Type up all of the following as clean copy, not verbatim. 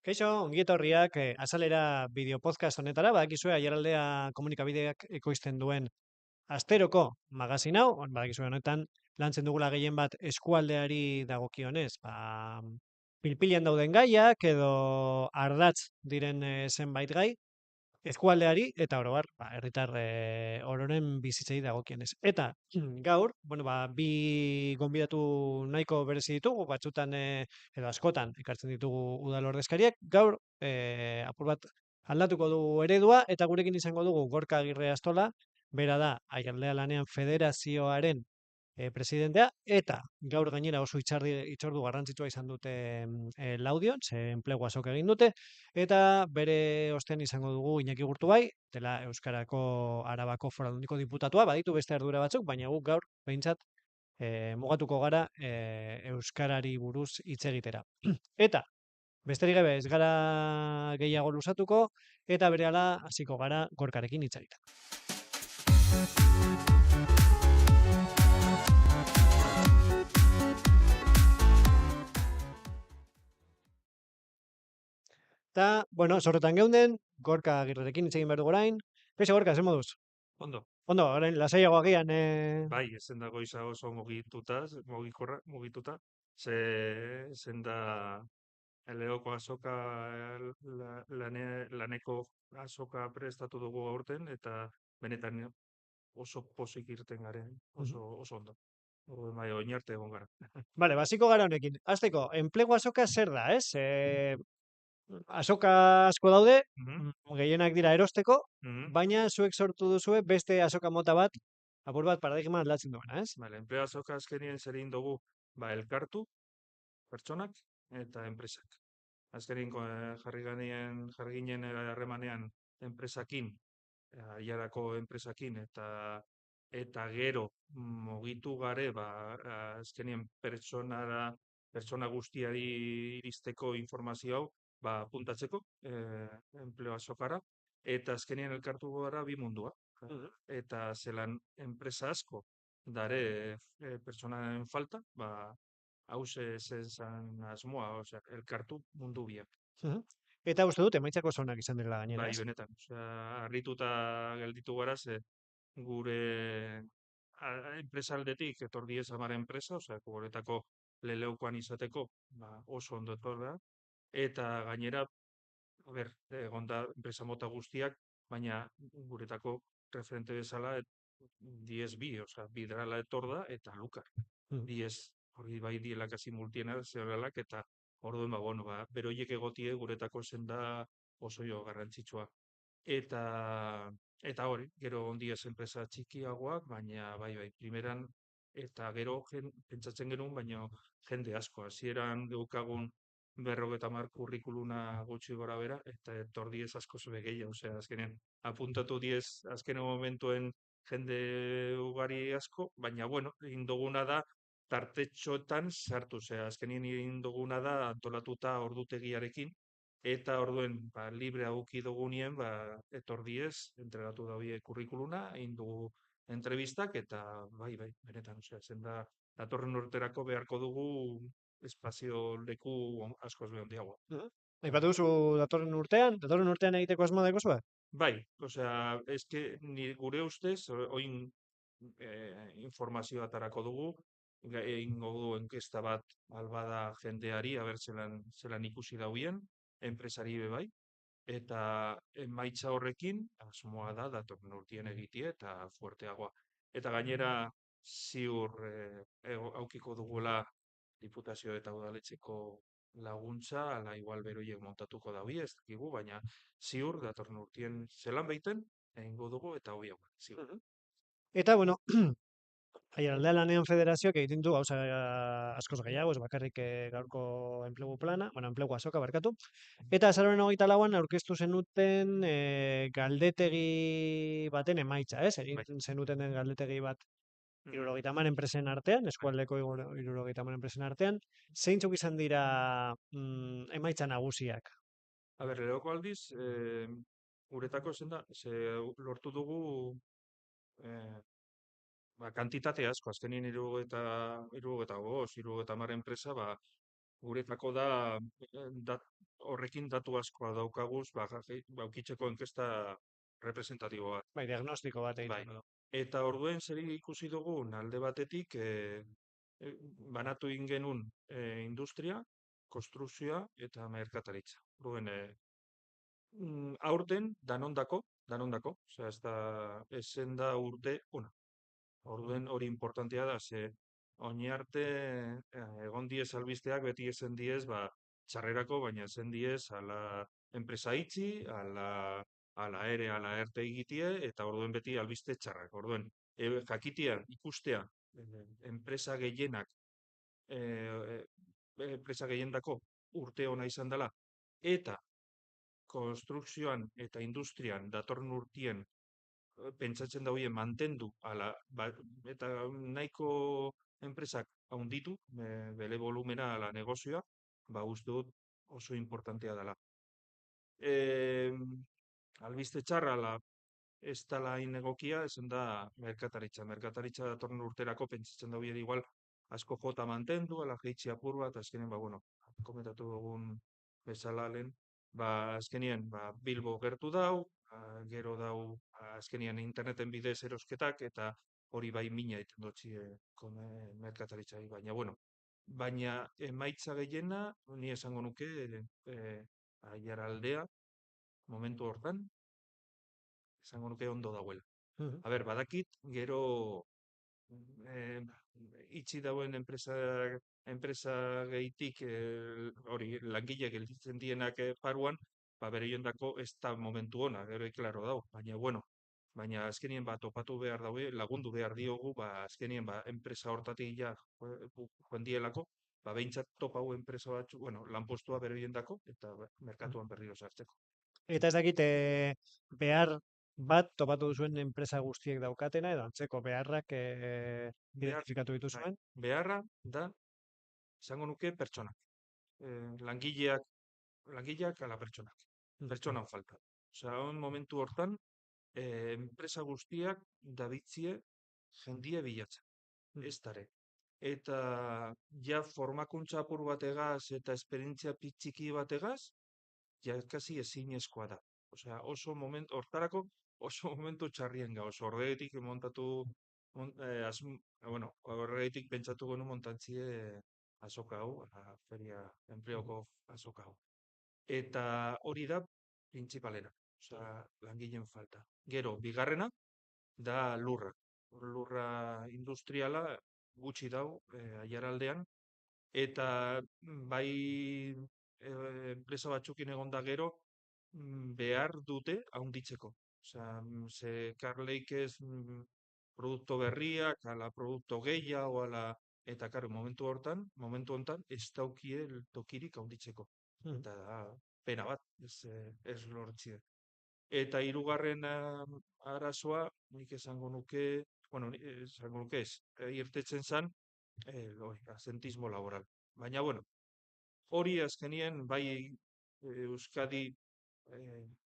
Kaixo, ongi etorriak azalera bideo podcast honetara, badakizue aiaraldea komunikabideak ekoizten duen asteroko magazin hau, badakizue honetan lantzen dugula gehien bat eskualdeari dagokionez, pilpilean dauden gaiak edo ardatz diren zenbait gai, eskualdeari eta oro har, herritar ororen bizitzei dagokienez. Eta gaur, bueno, bi gonbidatu nahiko berezi ditugu, batzutan edo askotan ekartzen ditugu udal ordezkariak. Gaur apur bat aldatuko du eredua eta gurekin izango dugu Gorka Agirre Astola, bera da Aiaraldea Lanean Federazioaren presidentea, eta gaur gainera oso hitzordu garrantzitsua izan dute Laudion, ze enplegu azok egin dute, eta bere ostean izango dugu Iñaki Gurtubai, dela Euskarako Arabako Foraldundiko diputatua, baditu beste ardura batzuk, baina guk gaur behintzat mugatuko gara Euskarari buruz hitz egitera. Eta besterik gabe ez gara gehiago luzatuko, eta berehala hasiko gara Gorkarekin hitz egiten. Eta, bueno, zorretan geunden, Gorka Agirrerekin hitz egin behar dugu orain. Kaixo, Gorka, zer moduz? Ondo, Ondo, orain, lasaiago agian. bai, ezen da goiza oso mugituta, zen da leoko azoka laneko azoka prestatu dugu aurten, eta benetan oso pozik irten garen, oso ondo. Bai, oinarte egon gara. Vale, basiko gara honekin. Azteko, enplegu azoka zer da, ez? Azoka asko daude, Mhm, gehienak dira erosteko, mhm. baina zuek sortu duzue beste azoka mota bat, apur bat paradigma aldatzen duena, ez? Bale, enpleo azoka azkenien zer egin dugu, elkartu, pertsonak eta enpresak. Azkenin jarri ginen harremanean enpresakin, aiarako enpresakin, eta gero mugitu gare, azkenien pertsona guztiari iristeko informazio hau, puntatzeko, enpleo azokara, eta azkenien elkartu gara bi mundua. Mhm. Eta zelan enpresa asko dare pertsonaren falta, hause zen asmoa, osea, elkartu mundu biak. Mhm. Eta uste dut, emaitzako oso onak izan direla gainera, Bai, ez? benetan. Osea, harrituta gelditu gara, ze gure enpresa aldetik etor diez hamar enpresa, osea, guretako leleukoan izateko, oso ondo etor da. Eta gainera, egon da enpresa mota guztiak, baina guretako referente bezala, diez bi, osea, bidrala etor da, eta lukar. Mhm. Diez, hori bai diela kasi multinazionalak, eta orduen, bueno, beroiek egotie guretako senda oso jo garrantzitsua. Eta hori, gero ondiez enpresa txikiagoak, baina bai, primeran, eta gero pentsatzen genuen, baina jende asko. Hasieran geukagun 50 kurrikuluna gutxi gora bera, eta etor diez asko zebe gehiago. Osea, azkenean, apuntatu diez azkenen momentuen jende ugari asko, baina, bueno, egin duguna da, tartetxoetan sartu, osea, azkenean egin duguna da antolatuta ordutegiarekin, eta orduen, libre auki dugunien, etor diez, entregatu da horiek kurrikuluna, egin dugu entrevistak, eta benetan, osea, zen da, datorren urterako beharko dugu espazio leku askoz behar handiagoa. Mhm. Aipatu duzu datorren urtean egiteko asmoa daukazue? Bai, osea, eske ni gure ustez, oin informazioa atarako dugu, egingo du enkesta bat albada jendeari, aber zelan ikusi dauen, enpresari be bai, eta emaitza horrekin, asmoa da, datorren urtien egitie, eta fuerteagoa. Eta gainera, ziur aukiko dugula diputazio eta udaletxeko laguntza, ala igual beroiek montatuko daui, ez dakigu, baina ziur, datorren urtien zelan beiten, egingo dugu, eta hoi hau, ziur. Mhm. Eta, bueno, Aiaraldea Lanean Federazioak egiten du gauza askoz gehiago, ez bakarrik gaurko enplegu plana, bueno, enplegu azoka barkatu. Eta azaroaren 24an aurkeztu zenuten galdetegi baten emaitza, ez? Bai. Egin zenuten galdetegi bat Mhm. 70 enpresen artean, Bai. eskualdeko 70 enpresen artean. Zeintzuk izan dira emaitza nagusiak? Lehenoko aldiz, guretako zen da, lortu dugu eh, kantitate asko, azkenien 75, 70 enpresa, guretako da, horrekin datu askoa daukaguz, ukitzeko inkesta representatibo bat. Bai, diagnostiko bat Bai. egiten du. Eta orduen zer ikusi dugun alde batetik, e, banatu egin genuen industria, konstrukzioa eta merkataritza. Orduen, aurten danondako, osea, ez da, esen da urte ona. Orduen hori importantea da, ze oin arte egon diez albisteak beti esen diez, ba, txarrerako, baina esen diez ala enpresa itxi, ala ere, ala erte egitie, eta orduen beti albiste txarrak. Orduen, jakitea, ikustea, enpresa gehienak, e, enpresa gehiendako urte ona izan dela, eta konstrukzioan eta industrian datorren urtien pentsatzen da hoien mantendu eta nahiko enpresak handitu bere volumena ala negozioa, ba uste dut oso importantea dela. Albiste txarra ala ez dela hain egokia, esan da merkataritza. Merkataritza datorren urterako pentsatzen da hoien igual asko jota mantendu, ala jeitsi apur bat, azkenen, ba, bueno, komentatu dugun bezala lehen, ba, azkenien, ba, Bilbo gertu dau, gero dau, azkenien interneten bidez erosketak, eta hori bai mina iten dutxi merkataritzai, baina, bueno, baina emaitza gehiena, ni esango nuke, aiaraldea, momentu hortan, esango nuke ondo dauela. Mhm. A ber, badakit, gero eh, itxi dauen enpresa gehitik hori langile gelditzen dienak paruan, ba bere jondako ez da momentu ona, gero klaro dau, baina bueno, baina azkenien ba topatu behar daue, lagundu behar diogu, ba azkenien ba enpresa hortatik ja joan dielako, ba behintzat topau enpresa batzu, bueno, lanpostua bere jondako, eta merkatuan berriro sartzeko. Eta ez dakit, behar bat topatu duzuen enpresa guztiek daukatena, edo antzeko beharrak Behar, identifikatu bai, dituzuen. beharra da, esango nuke pertsonak. Langileak ala pertsonak. Mhm. Pertsonan falta. Osea, on momentu hortan, enpresa guztiak dabitzie jendie bilatzen. Mhm. Ez dare. Eta ja formakuntza apur bategaz eta esperientzia pitxiki bategaz, ja kasi ezinezkoa da. Osea, hortarako oso momentu txarrien gauz. Horregatik montatu, bueno, horregatik pentsatu genu montantzie azoka hau, feria Mhm. enpleoko azoka hau. Eta hori da printzipalena, osea, langileen falta. Gero, bigarrena, da lurra. Lurra industriala gutxi dau, aiaraldean, eta bai enpresa batzukin egon da gero, behar dute haunditzeko. Osea, ze karleikez produkto berriak, ala produkto gehiago, ala, eta karo, momentu hontan, ez daukie tokirik haunditzeko. Mhm. Eta da, pena bat, ez lortzie. Eta hirugarren arazoa, nik esango nuke, bueno, esango nuke ez, irtetzen zan, asentismo laboral. Baina, bueno, hori azkenien, bai Euskadi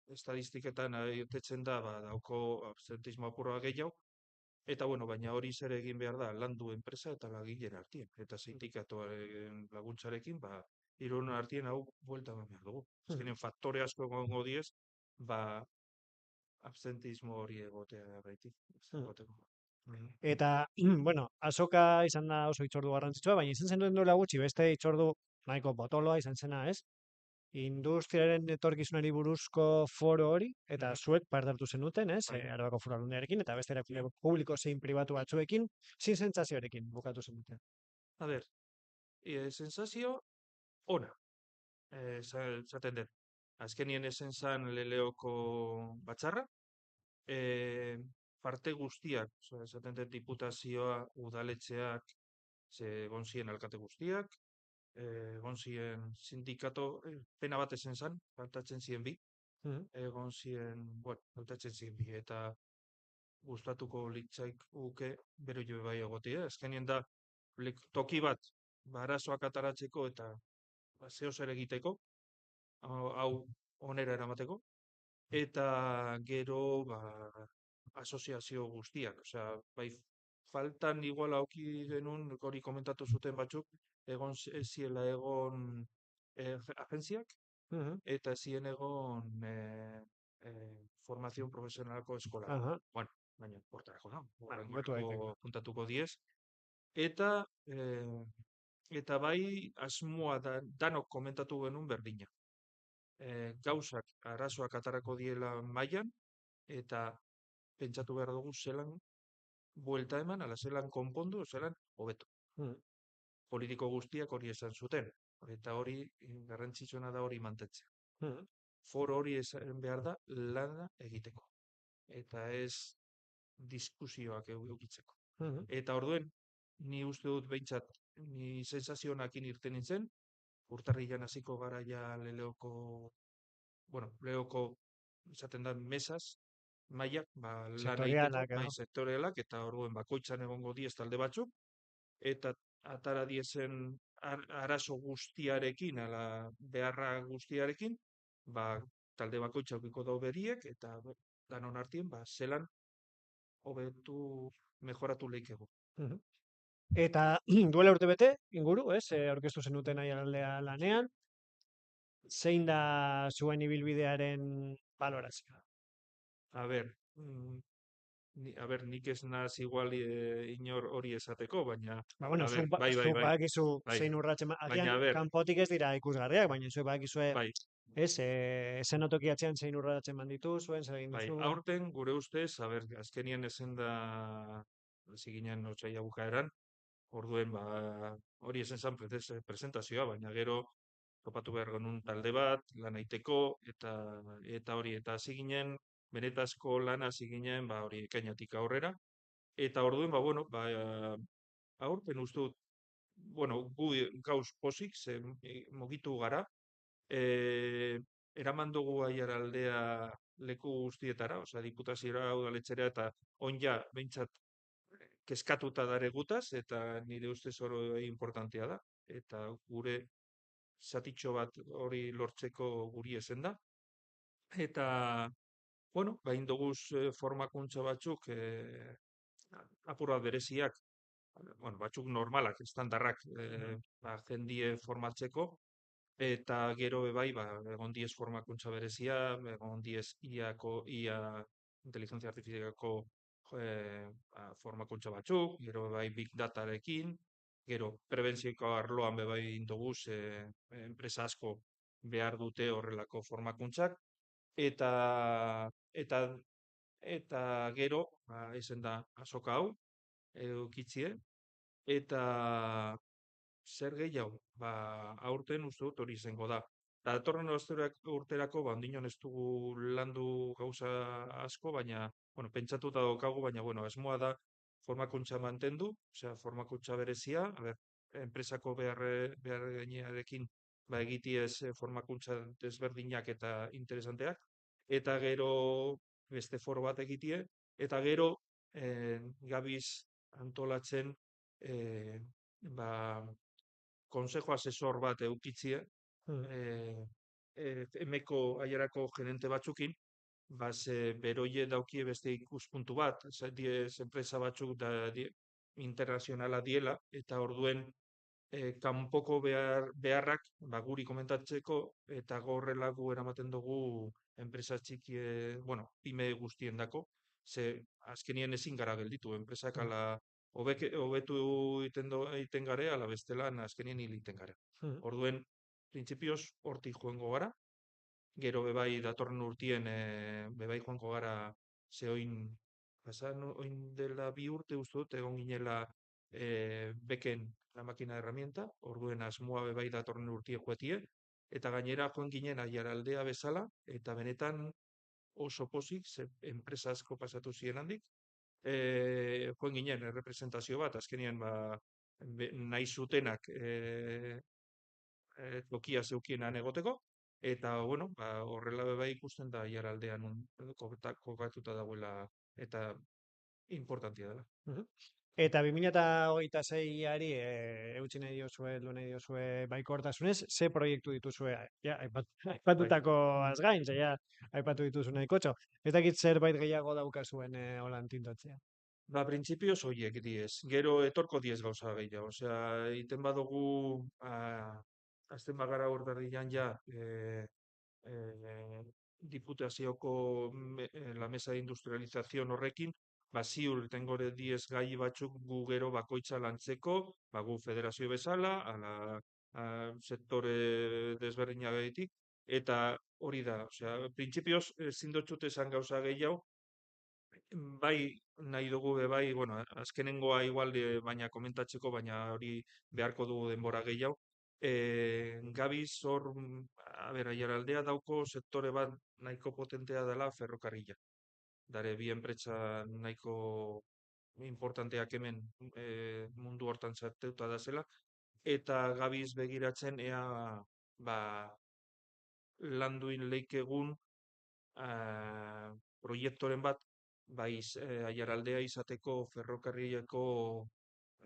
estadistiketan irtetzen da, ba, dauko absentismo apurra gehiago, eta bueno, baina hori zer egin behar da, landu enpresa eta lagileen artien. Eta sindikatuaren laguntzarekin, ba, hirun artien hau buelta eman behar dugu. Mhm. Azkenean faktore asko egongo diez, ba, absentismo hori egotea gaitik. Mhm. Egoteko. Mhm. Eta, bueno, azoka izan da oso hitzordu garrantzitsua, baina izan zen duela gutxi, beste hitzordu nahiko potoloa izan zena, ez? Industriaren etorkizunari buruzko foro hori, eta Mhm. zuek parte hartu zenuten, ez? Bai. Arabako Foru Aldundiarekin, eta beste erakunde publiko zein pribatu batzuekin, zin sentsazioarekin bukatu zenuten. A ber, sensazio ona, zaten dut. Azkenien esen zan leleoko batzarra, e, parte guztiak, esaten dut diputazioa, udaletxeak, ze egon ziren alkate guztiak, egon ziren sindikato, pena bat esen zan, faltatzen ziren bi, Mhm. egon ziren, bueno, faltatzen ziren bi, eta gustatuko litzaik uke bero jo bai egotia. Azkenien da, toki bat, barazoak ataratzeko eta zeo zer egiteko, hau onera eramateko, eta gero ba, asoziazio guztiak, osea, bai faltan igual auki genuen hori komentatu zuten batzuk, ziela egon agentziak, Mhm. eta ezien egon formazio profesionalako eskolak. Aha. Bueno, baina hortarako da, Bueno, hobetu daiteke. puntatuko diez. Eta eta bai asmoa danok komentatu genuen berdina. Gauzak, arazoak atarako diela mailan, eta pentsatu behar dugu zelan buelta eman, ala zelan konpondu, zelan hobeto. Mhm. Politiko guztiak hori esan zuten, eta hori garrantzitsuena da hori mantentzea. Mhm. Foro hori esan behar da lana egiteko, eta ez diskusioak edukitzeko. Mhm. Eta orduen, ni uste dut behintzat, ni sensazionakin irten nintzen, urtarrilan hasiko gara ja leoko, esaten da, mesaz, mailak, lana egiteko, Sektorialak edo. sektorialak, eta orduen bakoitzan egongo diez talde batzuk, eta atara diezen arazo guztiarekin, ala beharra guztiarekin, talde bakoitza ukiko dau beriek, eta danon artien, zelan hobetu mejoratu leikegu. Mhm. Eta duela urtebete, inguru, ez? Aurkeztu zenuten aiaraldea lanean. Zein da zuen ibilbidearen balorazioa? A ber, nik ez naz igual inor hori esateko, baina, Bueno, a ber, zuk badakizu bai, zein urratxe, agian baina, a ber, kanpotik ez dira ikusgarriak, baina zuek badakizue, bai, ez, eszenatoki atzean zein urratxe eman dituzuen, zer egin bai, duzuen. aurten gure ustez, a ber, azkenien ezen da, ziginen otxaila bukaeran, orduen, hori ezen zan presentazioa, baina gero topatu behar genuen talde bat, lan egiteko, eta hori, eta hasi ginen, benetazko lana hasi ginen, hori ekainatik aurrera, eta orduen, aurten uste dut, gu gauz pozik, ze mugitu gara, eraman dugu aiaraldea leku guztietara, osea, diputaziora, udaletxera, eta onja, behintzat, keskatuta dare gutaz, eta nire ustez hori importantea da, eta gure zatitxo bat hori lortzeko guri ezen da. Eta, bain duguz formakuntza batzuk, apur bat bereziak, batzuk normalak, estandarrak, jendie formatzeko, eta gero bai, egon diez formakuntza berezia, egon diez ia inteligentzia artifizialako formakuntza batzuk, gero bai big datarekin, gero prebentzioiko arloan bai indoguz enpresa asko behar dute horrelako formakuntzak, eta eta eta gero, izen da azoka hau, edukitzie, eta zer gehiago, aurten uste dut hori izango da. Eta datorren urterako, ondinon ez dugu landu gauza asko, baina, pentsatuta daukagu, baina, asmoa da formakuntza mantendu, osea, formakuntza berezia, enpresako behar gainearekin, egitiez formakuntza desberdinak eta interesanteak, eta gero beste foro bat egitie, eta gero gabiz antolatzen konsejo asesor bat eukitzie, Mhm. emeko aierako gerente batzukin, beroie daukie beste ikuspuntu bat, diez enpresa batzuk internazionala diela, eta orduen kanpoko beharrak guri komentatzeko, eta gorrela gu eramaten dugu enpresa txiki, pyme guztien dako, ze azkenien ezin gara gelditu, enpresak Mhm. ala hobetu egiten gare, ala bestelan azkenien hil egiten gare. Mhm. Orduen, printzipioz hortik joango gara, gero bebai datorren urtien bebai joango gara zehoin, oin dela 2 urte uste dut, egon ginela beken la makina herramienta, orduen asmoa bebai datorren urtie joetie, eta gainera joan ginen aiaraldea bezala, eta benetan oso pozik, ze enpresa asko pasatu ziren handik, joan ginen representazio bat, azkenien nahi zutenak tokia zeukienan egoteko, eta, horrela bai ikusten da aiaraldean kokatuta dagoela, eta importantia dela. Mhm. Eta 2026ari eutsi nahi diozue, heldu nahi diozue baikortasunez, ze proiektu dituzue? Ja, Bai. aipatutakoaz gain, ze ja, aipatu dituzu nahikotxo. Ez dakit zerbait gehiago daukazuen holan tintotzea. Ba, printzipioz horiek diez. Gero etorko diez gauza gehiago. Osea, iten badugu, azten bagara hor berdian ja, diputazioko la mesa de industrialización horrekin, ba, ziur tengore diez gai batzuk gu gero bakoitza lantzeko, ba, gu federazio bezala, sektore desberdinagaitik, eta hori da, osea, printzipioz ezin dotxut esan gauza gehiago, bai nahi dugu be bai, bueno, azkenengoa igual baina komentatzeko, baina hori beharko dugu denbora gehiago. Gabiz hor, a ber, Aiaraldea dauko sektore bat nahiko potentea dela ferrokarrila. Dare bi enpresa nahiko importanteak hemen mundu hortan sartuta da zela, eta gabiz begiratzen ea ba, landuin leikegun eh, proiektoren bat, bai Aiaraldea izateko ferrokarrileko,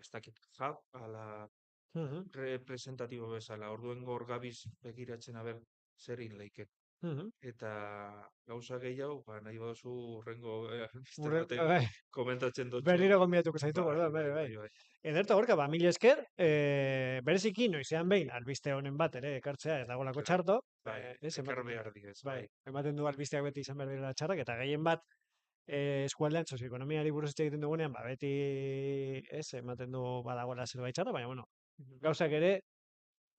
ez dakit, hub, ala Mhm, representatibo bezala. Orduen gor gabiz begiratzen aber zer egin leiken. mhm. Eta gauza gehiago, ba, nahi baduzu hurrengo beste Bai, baten bai. komentatzen dutzu. Berriro gonbidatuko zaitu, Bai, orduan, bai, bai, bai. bai, bai. Ederto gorka, ba, mila esker, bereziki noizean behin, albiste honen bat ere ekartzea ez dagolako Claro, txarto, bai, ez, ekar behar diez, bai, bai. ematen du albisteak beti izan behar direla txarrak, eta gehien bat, eskualdean sozioekonomiari buruz hitz egiten dugunean, ba, beti, ez, ematen du badagoela zerbait txarra, baina, bueno, gauzak ere,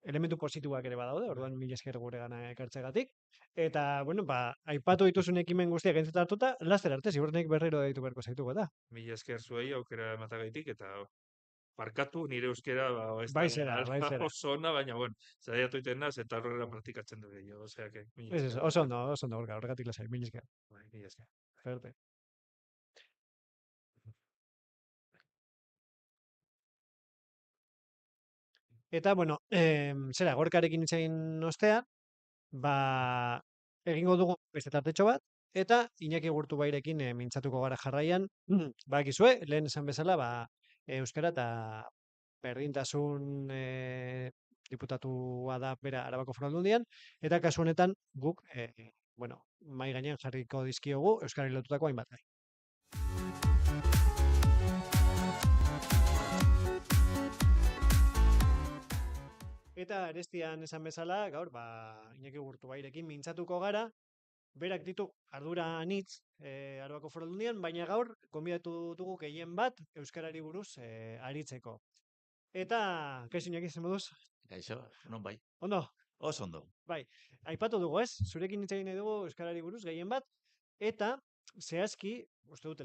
elementu positiboak ere badaude, Bai. orduan mila esker gure gana ekartzegatik. Eta, bueno, ba, aipatu dituzun ekimen guztiak entzut hartuta, laster arte, ziurrenik berriro deitu beharko zaituko eta. Mila esker zuei aukera ematagaitik eta barkatu nire euskera ba, ez Bai da zera, bai zera. oso ona, baina bueno, saiatu egiten naz eta aurrera praktikatzen dut gehiago, osea que mila Ez, esker. oso ondo, gorka, horregatik lasai, mila esker. Bai, mila esker. Suerte. Eta, bueno, zera, gorkarekin hitz egin ostean, ba, egingo dugu beste tartetxo bat, eta Iñaki Gurtubairekin mintzatuko gara jarraian, bakizue, lehen esan bezala, ba, euskara eta berdintasun diputatua da bera Arabako Foru Aldundian, eta kasu honetan guk, bueno, mai gainean jarriko dizkiogu euskarari lotutako hainbat gai. Eta arestian esan bezala, gaur, ba, Iñaki Gurtubairekin mintzatuko gara, berak ditu ardura anitz Arabako Foru Aldundian, baina gaur gonbidatu dugu gehien bat euskarari buruz aritzeko. Eta, kaixo Iñaki, zen moduz? Gaixo, non bai, Ondo, oso ondo. bai, aipatu dugu ez, zurekin hitz egin nahi dugu euskarari buruz gehien bat, eta zehazki, uste dut,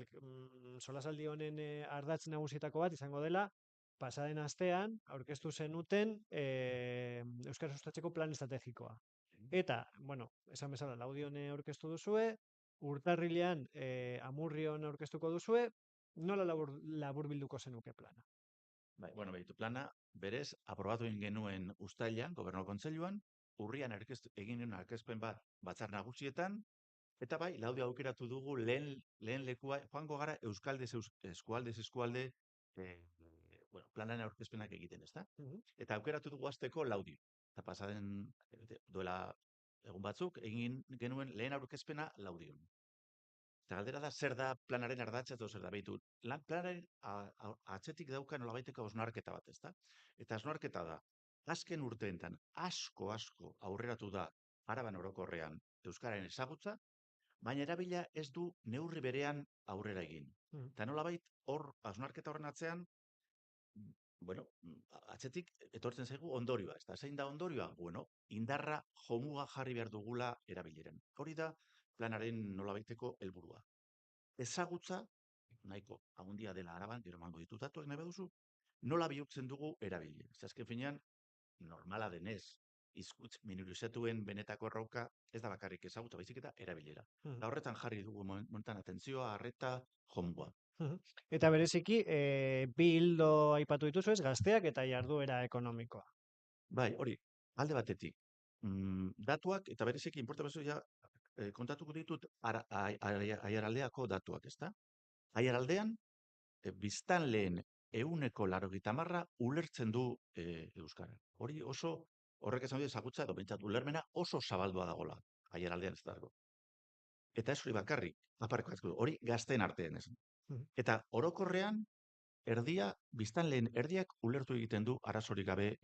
solasaldi honen ardatz nagusietako bat izango dela, pasaden astean aurkeztu zenuten euskara sustatzeko plan estrategikoa. Eta, bueno, esan bezala, Laudion aurkeztu duzue, urtarrilean Amurrion aurkeztuko duzue, nola laburbilduko zenuke plana? Bai, bueno, behitu plana, berez, aprobatu egin genuen ustailan, gobernu kontseiluan, urrian egin genuen aurkezpen bat batzar nagusietan, eta bai, Laudio aukeratu dugu lehen lekua, joango gara eskualdez eskualde, bueno, planaren aurkezpenak egiten, ezta? Mhm. Eta aukeratu dugu hasteko Laudio. Eta pasaden duela egun batzuk, egin genuen lehen aurkezpena Laudion. Eta galdera da, zer da planaren ardatza edo zer da, behitu, planaren atzetik dauka nolabaiteko osnarketa bat, ezta? Eta osnarketa da, azken urteentan asko aurreratu da Araban orokorrean euskararen ezagutza, baina erabila ez du neurri berean aurrera egin. Mhm. Eta nolabait hor osnarketa horren atzean, bueno, atzetik etortzen zaigu ondorioa, ezta? Zein da ondorioa? Bueno, indarra jomuga jarri behar dugula erabileren. Hori da planaren nolabaiteko helburua. Ezagutza, nahiko haundia dela Araban, gero emango ditut datuak nahi baduzu, nola bihurtzen dugu erabili. Azken finean, normala denez, hizkuntz minorizatuen benetako errauka ez da bakarrik ezagutza, baizik eta erabilera. Mhm. Eta horretan jarri dugu momentan atentzioa, arreta, jomuga. Mhm. Eta bereziki, bi hildo aipatu dituzu ez, gazteak eta jarduera ekonomikoa. Bai, hori, alde batetik. Datuak, eta bereziki inportazio ja, kontatuko ditut Aiaraldeako datuak, ezta? Aiaraldean, biztanleen 80% ulertzen du euskara. Hori oso, horrek esan du ezagutza edo behintzat ulermena oso zabaldua dagola Aiaraldean ez dago. Eta ez hori bakarrik, aparkatu, hori gazteen artean esan. Mhm. Eta orokorrean, biztanleen erdiak ulertu egiten du arazorik gabe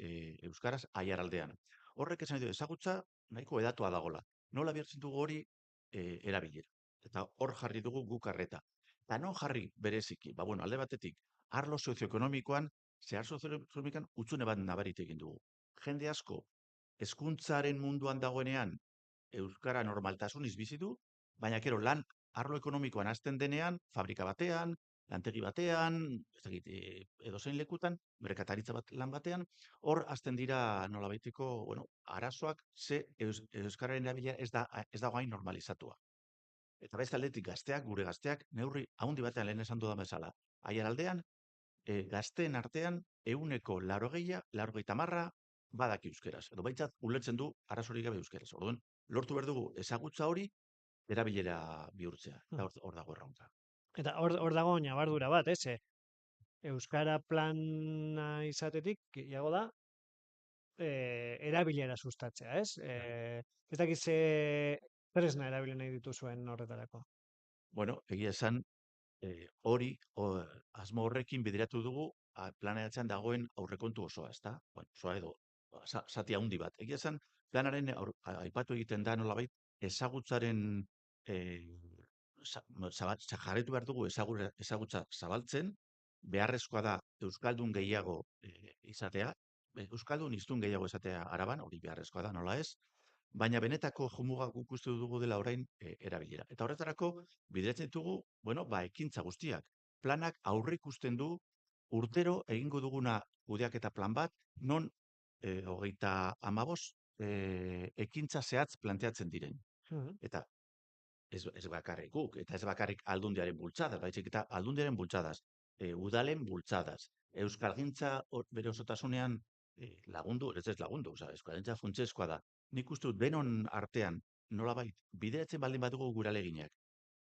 euskaraz aiaraldean. Horrek esan du ezagutza nahiko edatua dagola. Nola bihurtzen dugu hori erabilera. Eta hor jarri dugu guk arreta. Eta non jarri bereziki, alde batetik, arlo sozioekonomikoan, zehar sozioekonomikoan utzune bat nabarit egin dugu. Jende asko, hezkuntzaren munduan dagoenean, euskara normaltasuniz bizi du, baina gero lan arlo ekonomikoan hasten denean, fabrika batean, lantegi batean, ez dakit, edozein lekutan, merkataritza lan batean, hor hasten dira nolabaiteko, arazoak ze euskararen erabilera ez da gain normalizatua. Eta beste aldetik gazteak, gure gazteak, neurri haundi batean lehen esan dudan bezala. Aiaraldean, gazteen artean, 80%, badaki euskeraz. Edo baitzat, ulertzen du arazorik gabe euskeraz. Orduan, lortu behar dugu ezagutza hori, erabilera bihurtzea. Eta hor dago erronka. Eta hor dago ñabardura bat, ez? Euskara plana izatetik, gehiago da, erabilera sustatzea, ez? Ez dakit ze tresna erabili nahi dituzuen horretarako. Egia esan, hori, asmo horrekin bideratu dugu, planeatzen dagoen aurrekontu osoa, ezta? Osoa edo, zati handi bat. Egia esan, planaren aipatu egiten da nolabait, ezagutzaren jarraitu behar dugu ezagutza zabaltzen, beharrezkoa da Euskaldun gehiago izatea, Euskaldun hiztun gehiago izatea Araban, hori beharrezkoa da, nola ez, baina benetako jomuga guk uste dugu dela orain erabilera. Eta horretarako, bideratzen ditugu, ekintza guztiak. Planak aurreikusten du urtero egingo duguna kudeaketa plan bat, non 35 ekintza zehatz planteatzen diren. Eta ez bakarrik guk, eta ez bakarrik aldundiaren bultzadaz, baizik eta aldundiaren bultzadaz, udalen bultzadaz, euskalgintza bere osotasunean lagundu, ez lagundu, euskalgintza funtsezkoa da. Nik uste dut denon artean, nolabait, bideratzen baldin badugu gure aleginak,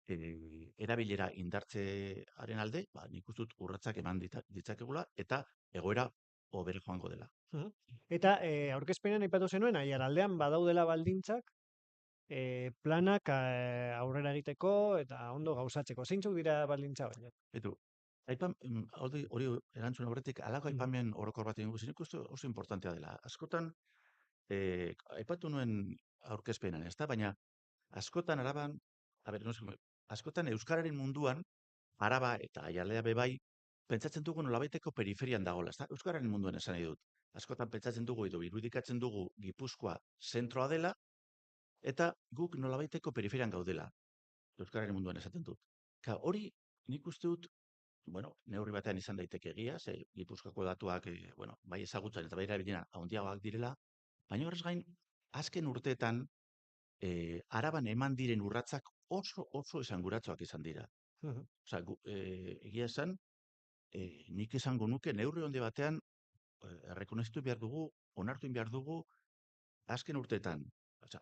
erabilera indartzearen alde, nik uste dut urratzak eman ditzakegula, eta egoera hobera joango dela. Eta aurkezpenean aipatu zenuen, aiaraldean badaudela baldintzak, planak aurrera egiteko eta ondo gauzatzeko. Zeintzuk dira baldintza horiek? Etu, hori erantzun horretik, alako aipamen orokor bat egin nik uste oso importantea dela. Askotan, aipatu nuen aurkezpenan, ez da? Baina, askotan Araban, askotan Euskararen munduan, Araba eta Aiaraldea bebai, pentsatzen dugu nolabaiteko periferian dagoela, ez da? Euskararen munduan esan nahi dut. Askotan pentsatzen dugu edo irudikatzen dugu Gipuzkoa zentroa dela, eta guk nolabaiteko periferian gaudela. Euskararen munduan esaten dut. Hori, nik uste dut, neurri batean izan daiteke egia, ze Gipuzkoako datuak, bai ezagutzen eta bai erabilera handiagoak direla, baina horrez gain, azken urteetan, Araban eman diren urratsak oso esanguratsuak izan dira. Egia esan, nik esango nuke neurri handi batean, errekonozitu behar dugu, onartu behar dugu, azken urteetan,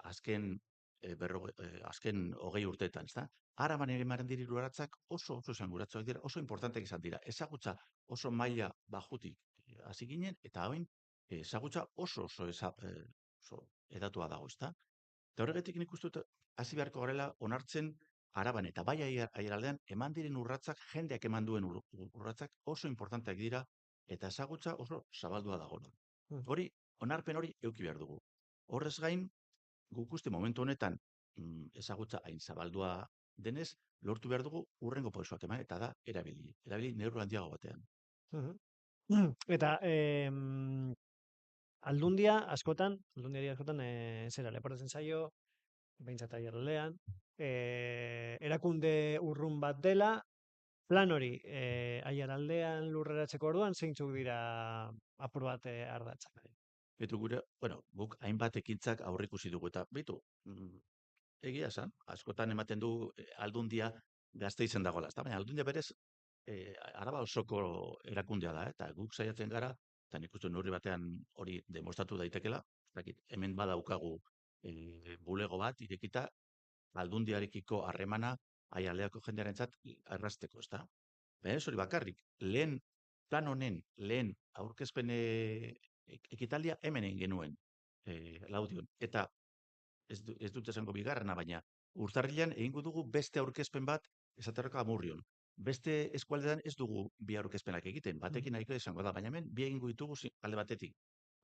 azken 20 urteetan, ez da? Araban eman diren urratsak oso esanguratsuak dira, oso importanteak izan dira. Ezagutza oso maila bajutik hasi ginen, eta hain, ezagutza oso edatua dago, ez da? Eta horregatik nik uste dut, hasi beharko garela onartzen Araban eta bai aiaraldean eman diren urratsak, jendeak eman duen urratsak oso importanteak dira, eta ezagutza oso zabaldua dago. Hori, onarpen hori eduki behar dugu. Horrez gain, guk uste momentu honetan ezagutza hain zabaldua denez, lortu behar dugu urrengo pausoak eman, eta da erabili neurri handiago batean. Eta aldundiari askotan, zera leportatzen zaio, behintzat aiaraldean, erakunde urrun bat dela, plan hori aiaraldean lurreratzeko orduan, zeintzuk dira apur bat ardatzak? Betu gure, guk hainbat ekintzak aurrikusi dugu, eta egia esan, askotan ematen du aldundia Gasteizen dagoela, ez da? Baina aldundia berez Araba osoko erakundea da, eta guk saiatzen gara, eta nik uste neurri batean hori demostratu daitekela, hemen badaukagu bulego bat irekita aldundiarekiko harremana aiaraldeako jendearentzat errazteko, ez da? Baina ez hori bakarrik, plan honen lehen aurkezpen ekitaldia hemen egin genuen Laudion, eta ez dut esango bigarrena, baina urtarrilean egingo dugu beste aurkezpen bat, esaterako Amurrion. Beste eskualdean ez dugu bi aurkezpenak egiten, batekin nahiko izango da, baina hemen bi egingo ditugu alde batetik.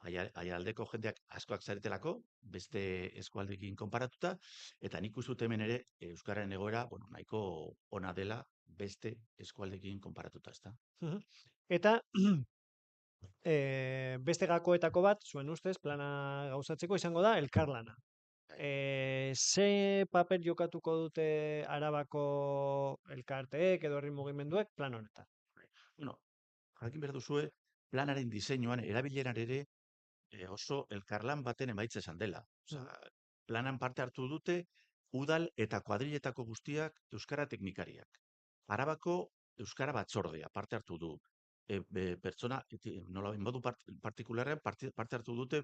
Aialdeko jendeak askoak zaretelako, beste eskualdekin konparatuta, eta nik uste dut hemen ere euskararen egoera, bueno, nahiko ona dela beste eskualdekin konparatuta, ezta? Mhm. Eta beste gakoetako bat, zuen ustez, plana gauzatzeko izango da elkarlana. Ze paper jokatuko dute Arabako elkarteek edo herri mugimenduek plan honetan? Bueno, jakin behar duzue, planaren diseinuan, erabileran ere oso elkarlan baten emaitza esan dela. Osea, planan parte hartu dute udal eta kuadriletako guztiak euskara teknikariak. Arabako euskara batzordea parte hartu du. Pertsona, nola modu partikularrean parte hartu dute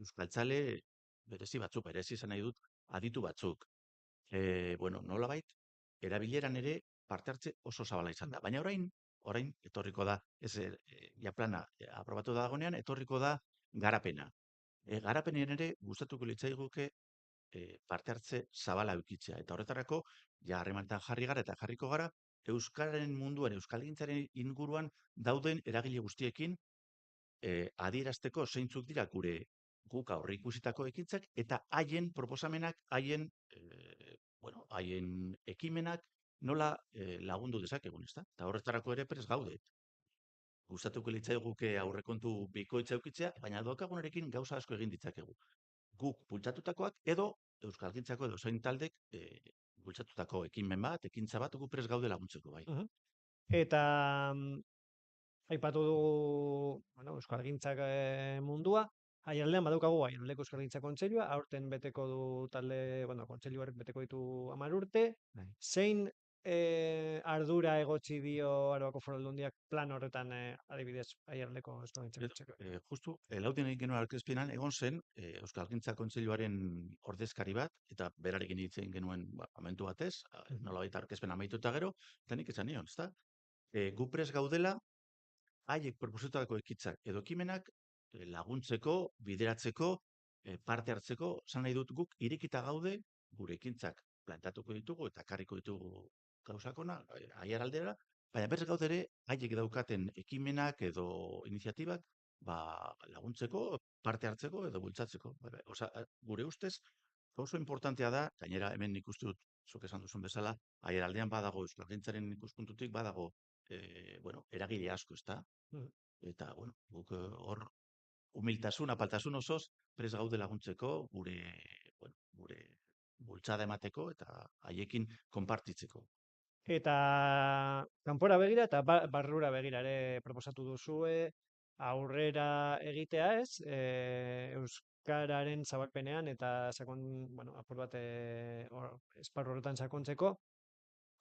euskaltzale berezi izan nahi dut, aditu batzuk. Bueno, nolabait, erabileran ere parte hartze oso zabala izan da. Baina orain etorriko da, ja plana aprobatu da dagoenean, etorriko da garapena. Garapenean ere gustatuko litzaiguke parte hartze zabala eukitzea. Eta horretarako, ja harremanetan jarri gara eta jarriko gara, euskararen munduan, euskalgintzaren inguruan dauden eragile guztiekin adierazteko zeintzuk dira guk aurre ikusitako ekintzak eta haien proposamenak, haien ekimenak nola lagundu dezakegun, ezta? Eta horretarako ere prest gaude. Gustatuko litzaiguke aurrekontu bikoitza eukitzea, baina daukagunarekin gauza asko egin ditzakegu. Guk bultzatutakoak edo euskalgintzako edo zein taldek bultzatutako ekimen bat, ekintza bat, gu prest gaude laguntzeko bai. Eta aipatu dugu, bueno, euskalgintzak mundua, aialdean badaukagu aialdeko euskalgintza kontseilua, aurten beteko du talde, bueno, kontseilu horrek beteko ditu 10 urte. Zein ardura egotzi dio Arabako Foru Aldundiak plan horretan adibidez aialdeko euskalgintza? Justu, laudien egin genuen aurkezpenan egon zen Euskalgintza Kontseiluaren ordezkari bat, eta berarekin hitz egin genuen momentu batez, nolabait aurkezpen amaitu eta gero, eta nik esan nion, ezta? Gu prest gaudela, haiek proposatutako ekitzak edo ekimenak laguntzeko, bideratzeko, parte hartzeko, esan nahi dut guk irekita gaude, gure ekintzak plantatuko ditugu eta karriko ditugu gauzakona, aiaraldera, baina berz gaude ere, haiek daukaten ekimenak edo iniziatibak, laguntzeko, parte hartzeko edo bultzatzeko. Osea, gure ustez, oso importantea da, gainera hemen ikustu dut, zuk esan duzun bezala, aiaraldean badago, euskalgintzaren ikuspuntutik badago, eragile asko, ezta? Eta, bueno, guk hor humiltasun, apaltasun osoz, prest gaude laguntzeko, gure bultzada emateko eta haiekin konpartitzeko. Eta kanpora begira eta barrura begira ere proposatu duzue aurrera egitea, ez? Euskararen zabalpenean eta apur bat esparru horretan sakontzeko.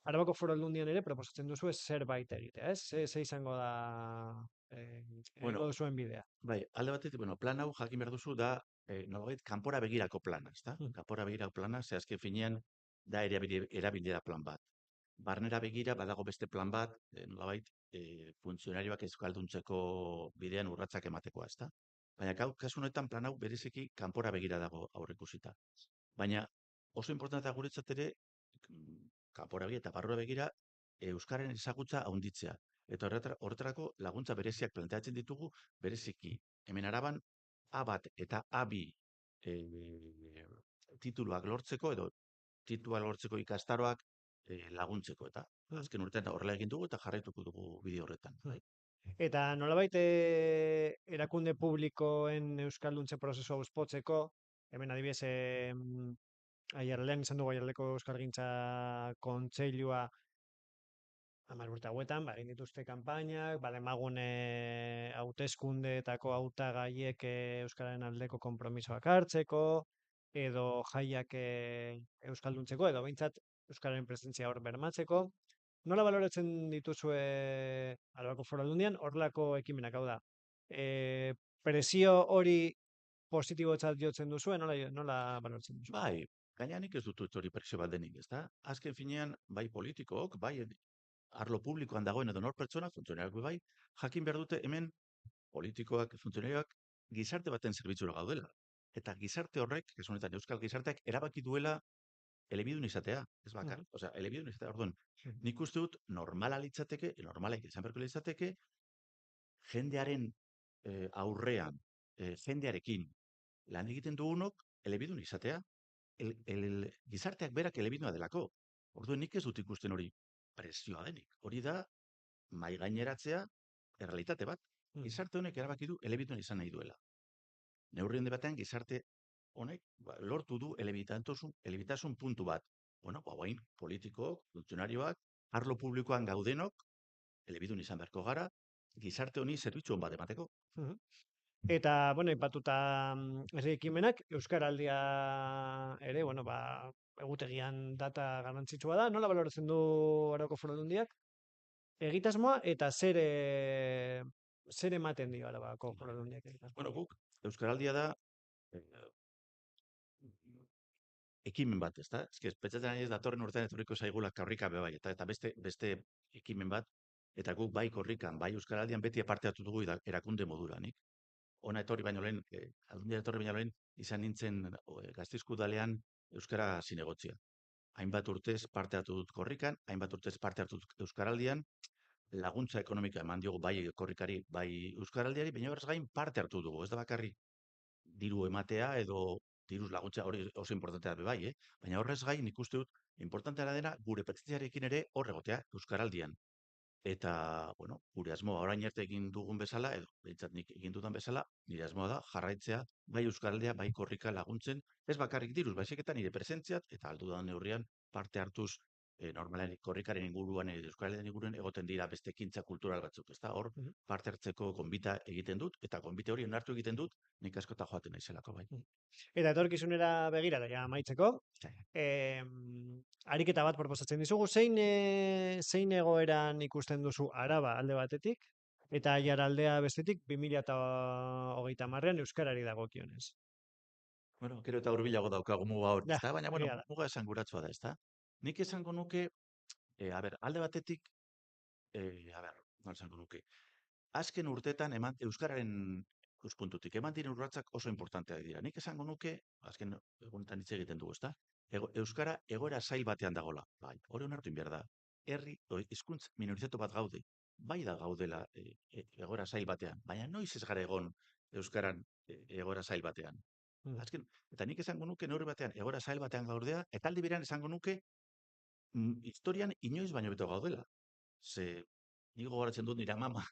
Arabako Foru Aldundian ere proposatzen duzu zerbait egitea, ez? Ze izango da zuen bidea? Bai, alde batetik, plan hau jakin behar duzu da nolabait kanpora begirako plana, ezta? Kanpora begirako plana, ze azken finean da erabilera plan bat. Barnera begira badago beste plan bat, nolabait funtzionarioak euskalduntzeko bidean urratsak ematekoa, ezta? Baina kasu honetan plan hau bereziki kanpora begira dago aurreikusita. Baina oso importantea guretzat ere kanpora begira eta barrura begira euskararen ezagutza handitzea. Eta horretarako laguntza bereziak planteatzen ditugu, bereziki hemen Araban A1 eta A2 tituluak lortzeko edo tituluak lortzeko ikastaroak laguntzeko eta azken urtean horrela egin dugu eta jarraituko dugu bide horretan. Eta nolabait erakunde publikoen euskalduntze prozesua uspotzeko, hemen adibidez aiaraldean izan dugu aiaraldeko euskalgintza kontseilua 10 urte hauetan, egin dituzte kanpainak, bademagun hauteskundeetako hautagaiek euskararen aldeko konpromisoak hartzeko, edo jaiak euskalduntzeko, edo behintzat euskararen presentzia hor bermatzeko. Nola baloratzen dituzue Arabako Foru Aldundian horrelako ekimenak, hau da? Presio hori positibotzat jotzen duzue, nola baloratzen duzu? Bai, gaina nik ez dut hori presio bat denik, ezta? Azken finean, bai politikok, bai arlo publikoan dagoen edo nor pertsona, funtzionarioak bai, jakin behar dute hemen politikoak, funtzionarioak, gizarte baten zerbitzura gaudela. Eta gizarte horrek, kasu honetan euskal gizarteak, erabaki duela elebidun izatea, ez bakar. Osea, elebidun izatea, orduan, nik uste dut normala normalek izan beharko litzateke, jendearen aurrean, jendearekin lan egiten dugunok elebidun izatea, gizarteak berak elebiduna delako. Orduan nik ez dut ikusten hori presioa denik. Hori da, mai gaineratzea, errealitate bat. Gizarte honek erabaki du elebiduna izan nahi duela. Neurri handi batean gizarte honek lortu du elebitasun puntu bat. Bueno, guain, politikok, funtzionarioak, arlo publikoan gaudenok, elebidun izan beharko gara, gizarte honi zerbitzu on bat emateko. Eta, bueno, ipatuta herri ekimenak, Euskaraldia ere, bueno, egutegian data garrantzitsua da. Nola baloratzen du Arabako Foru Aldundiak? Egitasmoa eta zer ematen dio Arabako Foru Aldundiak egitasmoa? Bueno, guk, Euskaraldia da ekimen bat, ezta? Eske pentsatzen ari ez datorren urtean etorriko zaigula korrika be bai, eta beste ekimen bat, eta guk bai korrikan, bai Euskaraldian beti parte hartu dugu erakunde modura, nik. Ona etorri baino lehen, Aldundia etorri baino lehen, izan nintzen Gasteizko udalean euskara zinegotzia. Hainbat urtez parte hartu dut korrikan, hainbat urtez parte hartu dut Euskaraldian, laguntza ekonomika eman diogu bai korrikari, bai Euskaraldiari, baina horrez gain parte hartu dugu, ez da bakarrik diru ematea edo diruz laguntza hori oso importantea da bai, baina horrez gain nik uste dut importantea dena gure presentziarekin ere hor egotea Euskaraldian. Eta, bueno, gure asmoa orain arte egin dugun bezala, edo behintzat nik egin dudan bezala, nire asmoa da jarraitzea bai Euskaraldea, bai korrika laguntzen, ez bakarrik diruz, baizik eta nire presentziat, eta aldudan neurrian parte hartuz normalen korrikaren inguruan, Euskaraldean inguruan egoten dira beste ekintza kultural batzuk, ezta? Hor parte hartzeko gonbita egiten dut, eta gonbite hori onartu egiten dut, nik askota joaten naizelako bai. Eta etorkizunera begira, ja amaitzeko, ariketa bat proposatzen dizugu, zein egoeran ikusten duzu Araba alde batetik, eta Aiaraldea bestetik 2030an Euskarari dagokionez. Bueno, gero eta hurbilago daukagu muga hori, Ja, ezta? Baina, bueno, egia da. muga esanguratsua da, ezta? Nik esango nuke, alde batetik, nola esango nuke, azken urteetan euskararen ikuspuntutik eman diren urratsak oso importanteak dira. Nik esango nuke, azken egunetan hitz egiten dugu, ezta? Euskara egoera zail batean dagola. Bai, hori onartu behar da. Hizkuntz minorizatu bat gaude. Bai da gaudela egoera zail batean, baina noiz ez gara egon euskaran egoera zail batean. Azken, eta nik esango nuke neurri batean egoera zail batean gaudea, eta aldi berean esango nuke historian inoiz baino beto gaudela. Ze, nik gogoratzen dut nire amama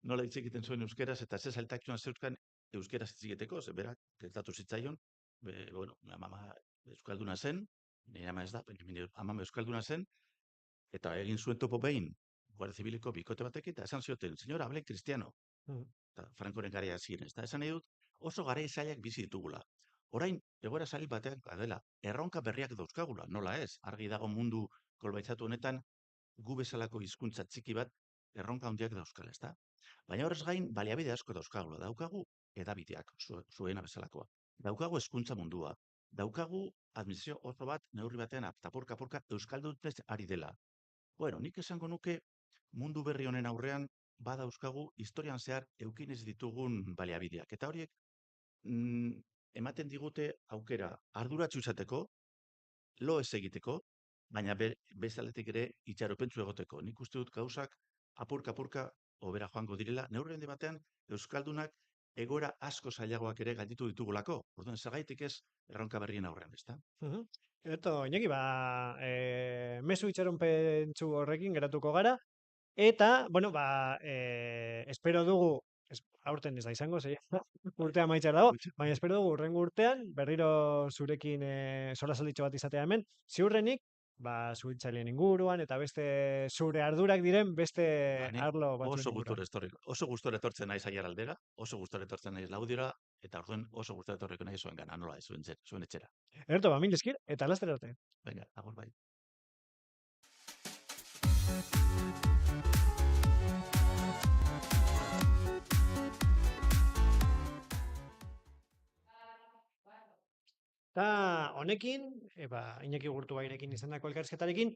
nola hitz egiten zuen euskeraz, eta ze zailtasunak zeuzkan euskeraz hitz egiteko, ze berak, gertatu zitzaion, bueno, amama euskalduna zen, nire ama ez da, nire amama euskalduna zen, eta egin zuen topo behin, Guardia Zibiliko bikote batekin, eta esan zioten, señora, hable cristiano. Eta Frankoren garai ziren, eta esan nahi dut, oso garai zailak bizi ditugula. Orain, egoera zail batean gadela, erronka berriak dauzkagula, nola ez? Argi dago mundu kolbaitzatu honetan, gu bezalako hizkuntza txiki bat, erronka handiak dauzkala, ezta? Baina horrez gain, baliabide asko dauzkagula. Daukagu edabideak, zuena bezalakoa. Daukagu hezkuntza mundua. Daukagu administrazio oso bat, neurri batean, apurka euskaldunez ari dela. Bueno, nik esango nuke, mundu berri honen aurrean, badauzkagu historian zehar eukinez ditugun baliabideak. Eta horiek, ematen digute aukera arduratsu izateko, lo ez egiteko, baina bezaletik ere itxaropentsu egoteko. Nik uste dut gauzak apurka hobera joango direla, neurri handi batean euskaldunak egoera asko zailagoak ere galditu ditugulako. Orduan, zergaitik ez erronka berrien aurrean, ezta? Eto, Iñaki, mezu itxaronpentsu horrekin geratuko gara, eta, bueno, espero dugu, aurten ez da izango, urtea amaitxar dago, baina espero dugu urrengo urtean, berriro zurekin solasalditxo bat izatea hemen, ziurrenik, zuhiltzaileen inguruan, eta beste zure ardurak diren, beste arlo batzuen inguruan. Oso gustora etortzen naiz Aiaraldera, oso gustora etortzen naiz Laudiora, eta orduan oso gustora etorriko naiz zuen gana, nola ez, zuen etxera. Ederto, mil esker, eta laster arte. Venga, agur bai. Eta honekin, Iñaki Gurtubairekin izandako elkarrizketarekin,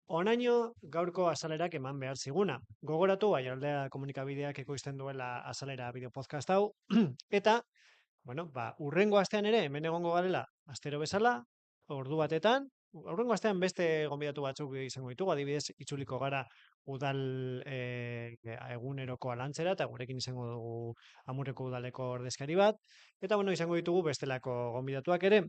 onaino gaurko azalerak eman behar ziguna. Gogoratu, Aiaraldea komunikabideak ekoizten duela azalera bideopodcast hau, eta, bueno, urrengo astean ere, hemen egongo garela, astero bezala, ordu batetan, aurrengo astean beste gonbidatu batzuk izango ditugu, adibidez, itzuliko gara udal eguneroko alantzera, eta gurekin izango dugu Amurreko udaleko ordezkari bat, eta bueno, izango ditugu bestelako gonbidatuak ere.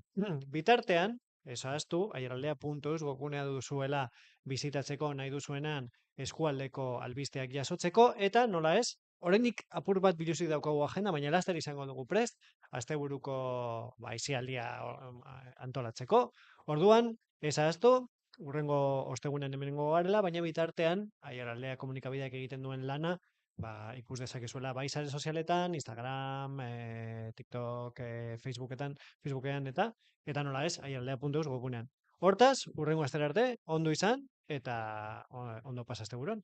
Bitartean, ez ahaztu, aiaraldea.eus webgunea duzuela bizitatzeko nahi duzuenan eskualdeko albisteak jasotzeko, eta nola ez, oraindik apur bat biluzik daukagu agenda, baina laster izango dugu prest, asteburuko aisialdia antolatzeko. Orduan, ez ahaztu, hurrengo ostegunean hemengo garela, baina bitartean, aiaraldea komunikabideak egiten duen lana, ikus dezakezuela bai sare sozialetan, Instagram, TikTok, Facebookean eta nola ez, aiaraldea.eus webgunean. Hortaz, hurrengo astera arte, ondo izan, eta ondo pasa asteburuan.